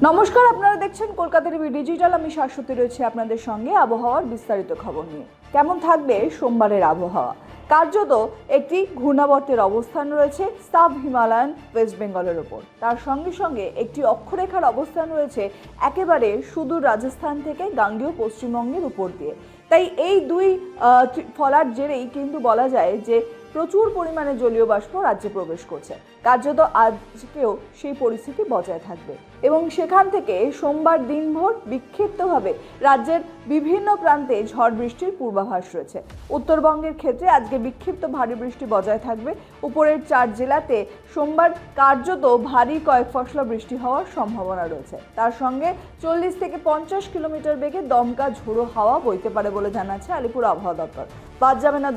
নমস্কার, আপনারা দেখছেন কলকাতা টিভি ডিজিটাল। আমি শাশ্বতী রয়েছে আপনাদের সঙ্গে আবহাওয়ার বিস্তারিত খবর নিয়ে। কেমন থাকবে সোমবারের আবহাওয়া? কার্যত একটি ঘূর্ণাবর্তের অবস্থান রয়েছে সাব হিমালয়ান ওয়েস্ট বেঙ্গলের ওপর। তার সঙ্গে সঙ্গে একটি অক্ষরেখার অবস্থান রয়েছে একেবারে সুদূর রাজস্থান থেকে গাঙ্গেয় পশ্চিমবঙ্গের উপর দিয়ে। তাই এই দুই ফলার জেরেই কিন্তু বলা যায় যে প্রচুর পরিমাণে জলীয় বাষ্প রাজ্যে প্রবেশ করছে। কার্যত আজকেও সেই পরিস্থিতি বজায় থাকবে এবং সেখান থেকে সোমবার দিনভর বিক্ষিপ্তভাবে রাজ্যের বিভিন্ন প্রান্তে ঝড় বৃষ্টির পূর্বাভাস রয়েছে। উত্তরবঙ্গের ক্ষেত্রে আজকে বিক্ষিপ্ত ভারী বৃষ্টি বজায় থাকবে। উপরের 4 জেলাতে সোমবার কার্যত ভারী কয়েক ফসলা বৃষ্টি হওয়ার সম্ভাবনা রয়েছে। তার সঙ্গে 40 থেকে 50 কিলোমিটার বেগে দমকা ঝোড়ো হাওয়া বইতে পারে বলে জানাচ্ছে আলিপুর আবহাওয়া দপ্তর। বাদ যাবে না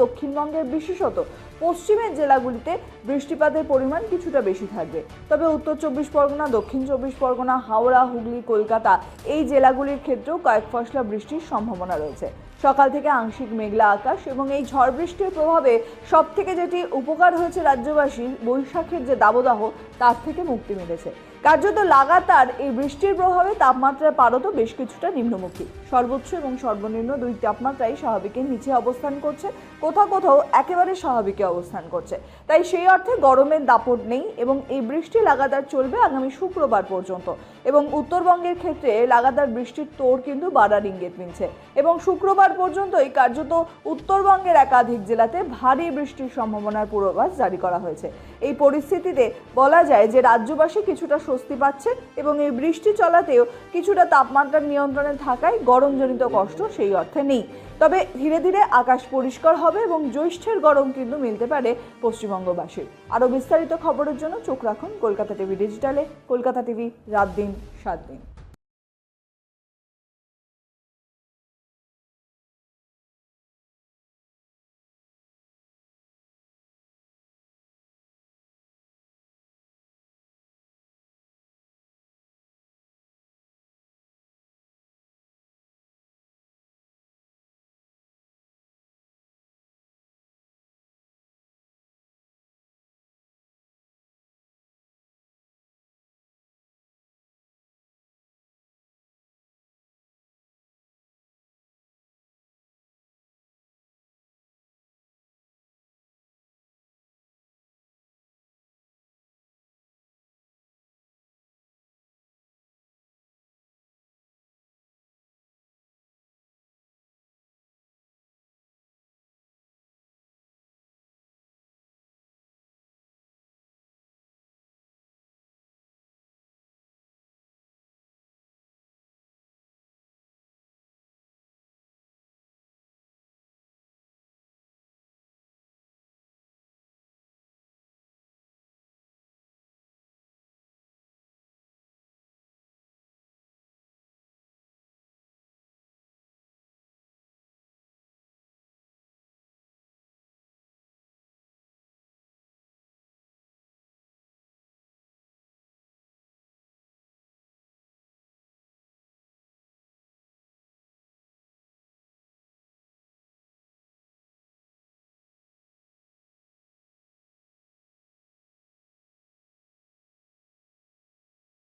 দক্ষিণবঙ্গের বিশেষত পশ্চিমের জেলাগুলিতে বৃষ্টিপাতের পরিমাণ কিছুটা বেশি থাকবে। তবে উত্তর 24 পরগনা, দক্ষিণ 24 পরগনা, হাওড়া, হুগলি, কলকাতা এই জেলাগুলির ক্ষেত্রেও কয়েক ফসলা বৃষ্টির সম্ভাবনা রয়েছে। সকাল থেকে আংশিক মেঘলা আকাশ এবং এই ঝড় বৃষ্টির প্রভাবে সব থেকে যেটি উপকার হয়েছে রাজ্যবাসীর, বৈশাখের যে দাবদাহ তার থেকে মুক্তি মিলেছে। কার্যত লাগাতার এই বৃষ্টির প্রভাবে তাপমাত্রার পারদ বেশ কিছুটা নিম্নমুখী। সর্বোচ্চ এবং সর্বনিম্ন দুই তাপমাত্রাই স্বাভাবিকের নিচে অবস্থান করছে, কোথাও কোথাও একেবারে স্বাভাবিকে অবস্থান করছে। তাই সেই অর্থে গরমের দাপট নেই এবং এই বৃষ্টি লাগাতার চলবে আগামী শুক্রবার পর্যন্ত। এবং উত্তরবঙ্গের ক্ষেত্রে লাগাতার বৃষ্টির তোড় কিন্তু বাড়ার ইঙ্গিত মিলছে এবং শুক্রবার পর্যন্তই কার্যত উত্তরবঙ্গের একাধিক জেলাতে ভারী বৃষ্টির সম্ভাবনার পূর্বাভাস জারি করা হয়েছে। এই পরিস্থিতিতে বলা যায় যে রাজ্যবাসী কিছুটা স্বস্তি পাচ্ছে এবং এই বৃষ্টি চলাতেও কিছুটা তাপমাত্রার নিয়ন্ত্রণে থাকায় গরমজনিত কষ্ট সেই অর্থে নেই। তবে ধীরে ধীরে আকাশ পরিষ্কার হবে এবং জ্যৈষ্ঠের গরম কিন্তু মিলতে পারে পশ্চিমবঙ্গবাসীর। আরও বিস্তারিত খবরের জন্য চোখ রাখুন কলকাতা টিভি ডিজিটালে। কলকাতা টিভি, রাত দিন 7 দিন।